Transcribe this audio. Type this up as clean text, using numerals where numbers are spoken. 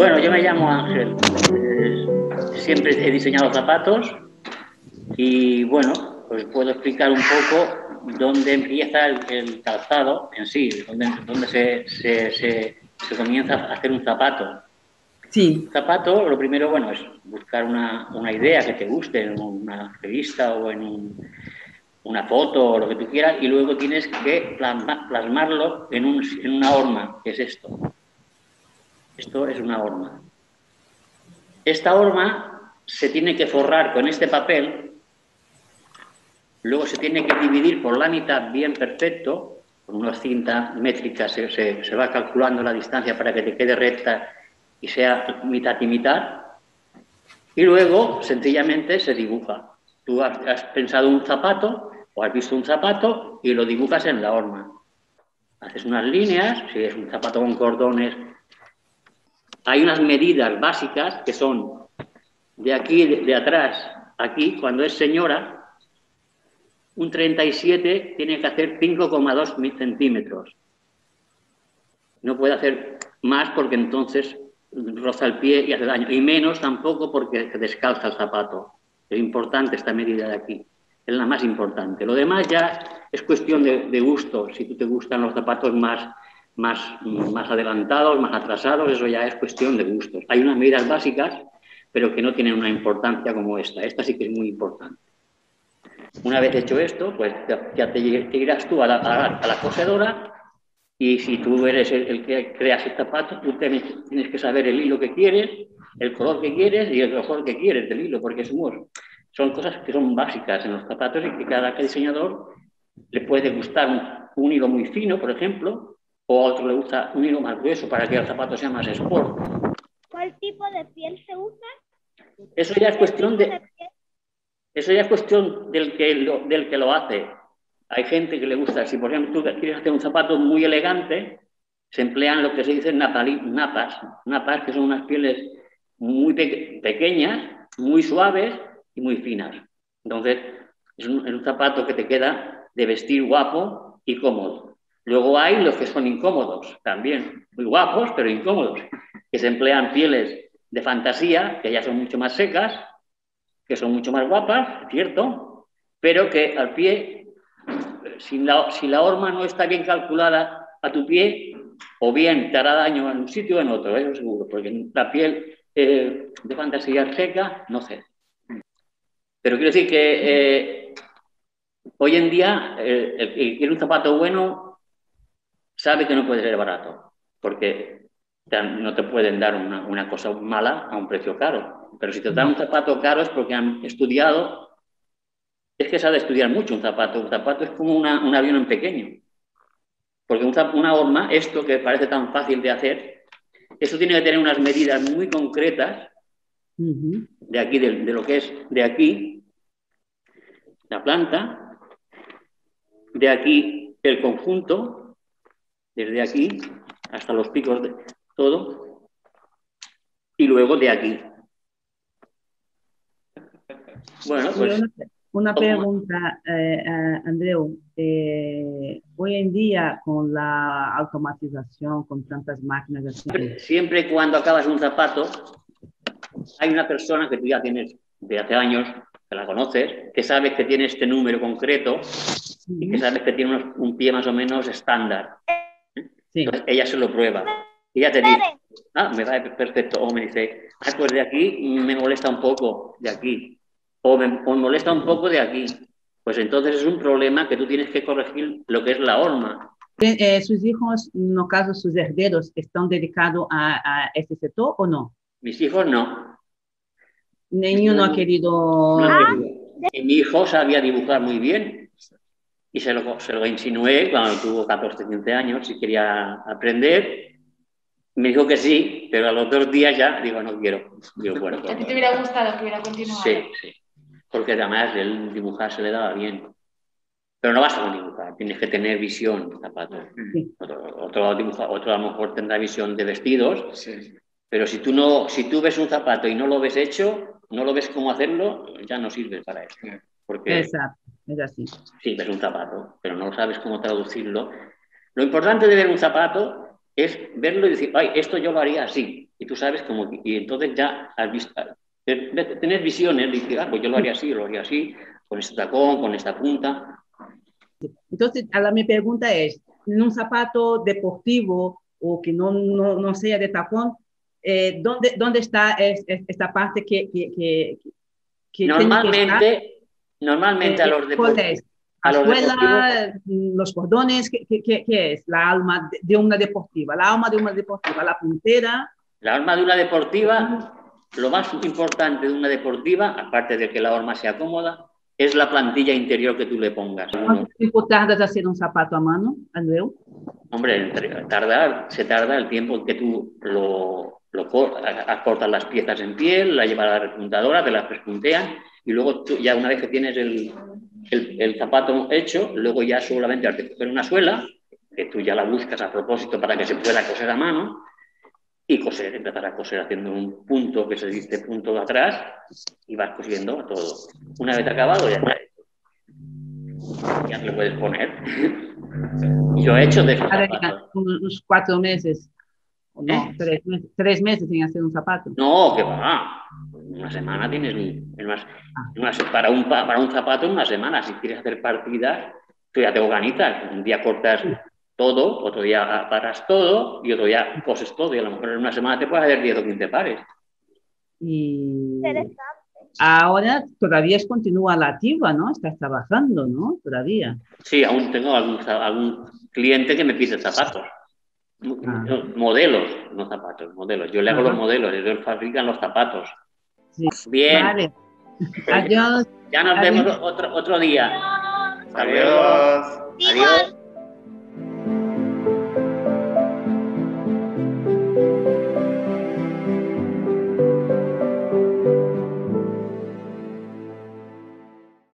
Bueno, yo me llamo Ángel. Siempre he diseñado zapatos y bueno, pues puedo explicar un poco dónde empieza el calzado en sí, dónde se comienza a hacer un zapato. Sí. Un zapato, lo primero, bueno, es buscar una idea que te guste en una revista o en una foto o lo que tú quieras, y luego tienes que plasmarlo en una horma, que es esto. Esto es una horma. Esta horma se tiene que forrar con este papel, luego se tiene que dividir por la mitad bien perfecto, con una cinta métrica se va calculando la distancia para que te quede recta y sea mitad y mitad, y luego sencillamente se dibuja. Tú has pensado un zapato o has visto un zapato y lo dibujas en la horma. Haces unas líneas, si es un zapato con cordones. Hay unas medidas básicas que son de aquí, de atrás, aquí, cuando es señora, un 37 tiene que hacer 5,2 centímetros. No puede hacer más porque entonces roza el pie y hace daño. Y menos tampoco porque descalza el zapato. Es importante esta medida de aquí. Es la más importante. Lo demás ya es cuestión de gusto. Si tú te gustan los zapatos más adelantados, más atrasados, eso ya es cuestión de gustos. Hay unas medidas básicas, pero que no tienen una importancia como esta. Esta sí que es muy importante. Una vez hecho esto, pues ya te irás tú a la cosedora. Y si tú eres el que creas el zapato, tú tienes que saber el hilo que quieres, el color que quieres y el grosor que quieres del hilo, porque son cosas que son básicas en los zapatos y que cada diseñador le puede gustar un hilo muy fino, por ejemplo, o a otro le gusta un hilo más grueso para que el zapato sea más sport. ¿Cuál tipo de piel se usa? Eso ya es cuestión del que lo hace. Hay gente que le gusta, si por ejemplo tú quieres hacer un zapato muy elegante, se emplean lo que se dice napas, que son unas pieles muy pequeñas, muy suaves y muy finas. Entonces, es un zapato que te queda de vestir guapo y cómodo. Luego hay los que son incómodos, también muy guapos, pero incómodos, que se emplean pieles de fantasía, que ya son mucho más secas, que son mucho más guapas, ¿cierto? Pero que al pie, si la horma no está bien calculada a tu pie, o bien te hará daño en un sitio o en otro, eso seguro, porque la piel de fantasía seca no sé. Pero quiero decir que hoy en día el que quiere un zapato bueno sabe que no puede ser barato, porque no te pueden dar una cosa mala a un precio caro. Pero si te dan un zapato caro es porque han estudiado. Es que se ha de estudiar mucho un zapato. Un zapato es como un avión en pequeño. Porque una horma, esto que parece tan fácil de hacer, eso tiene que tener unas medidas muy concretas de aquí, de lo que es de aquí, la planta, de aquí el conjunto, desde aquí hasta los picos de todo, y luego de aquí. Bueno, pues... Una pregunta, Andreu. Hoy en día, con la automatización, con tantas máquinas así... Siempre cuando acabas un zapato, hay una persona que tú ya tienes de hace años, que la conoces, que sabes que tiene este número concreto y que sabes que tiene un pie más o menos estándar. Sí. Entonces ella se lo prueba. Y ella te dice, me va perfecto. O me dice, pues de aquí me molesta un poco, de aquí. O me molesta un poco de aquí. Pues entonces es un problema que tú tienes que corregir lo que es la horma. ¿Sus hijos, no caso sus herederos, están dedicados a este sector o no? Mis hijos no. Ninguno ha querido... No ha querido. Y mi hijo sabía dibujar muy bien. Y se lo insinué cuando tuvo 14, 15 años, si quería aprender. Me dijo que sí, pero a los 2 días ya digo, no quiero. Digo, bueno, ¿A ti te hubiera gustado que hubiera continuado? Sí, sí. Porque además el dibujar se le daba bien. Pero no basta con dibujar, tienes que tener visión, zapatos. Sí. Otro a lo mejor tendrá visión de vestidos, sí. Pero si tú ves un zapato y no lo ves hecho, no lo ves cómo hacerlo, ya no sirve para eso. Porque, exacto, es así. Sí, ves un zapato, pero no sabes cómo traducirlo. Lo importante de ver un zapato es verlo y decir, ay, esto yo lo haría así. Y tú sabes cómo, y entonces ya has visto, tener visiones, decir, ah, pues yo lo haría así, con este tacón, con esta punta. Entonces, mi pregunta es, en un zapato deportivo o que no sea de tacón, ¿dónde está esta parte que tiene que estar? Normalmente a los ¿Cuál es? a ¿La los deportivos, suela, los cordones? ¿Qué es la alma de una deportiva? La alma de una deportiva, la puntera. la arma de una deportiva, lo más importante de una deportiva, aparte de que la horma sea cómoda, es la plantilla interior que tú le pongas. ¿Cuánto tiempo tardas a hacer un zapato a mano, Andreu? Hombre, se tarda el tiempo en que tú cortas las piezas en piel, la llevas a la repuntadora, te las pespuntean y luego tú, ya una vez que tienes el zapato hecho, luego ya solamente al coger una suela, que tú ya la buscas a propósito para que se pueda coser a mano, y coser, empezar a coser haciendo un punto que se dice punto de atrás y vas cosiendo todo. Una vez acabado ya está hecho. Ya te lo puedes poner. Yo he hecho de esos zapatos. Unos 4 meses, no, 3 meses sin hacer un zapato. No, que va. Una semana tienes para un zapato en una semana. Si quieres hacer partidas, tú ya te organizas. Un día cortas todo, otro día paras todo y otro día coses todo. Y a lo mejor en una semana te puedes hacer 10 o 15 pares. Y ahora todavía continúa la activa, ¿no? Estás trabajando, ¿no? Todavía. Sí, aún tengo algún cliente que me pide zapatos. Modelos, no zapatos, modelos. Yo le hago los modelos, ellos fabrican los zapatos. Sí. Bien. Vale. Adiós. Ya nos vemos otro día. Adiós. Adiós.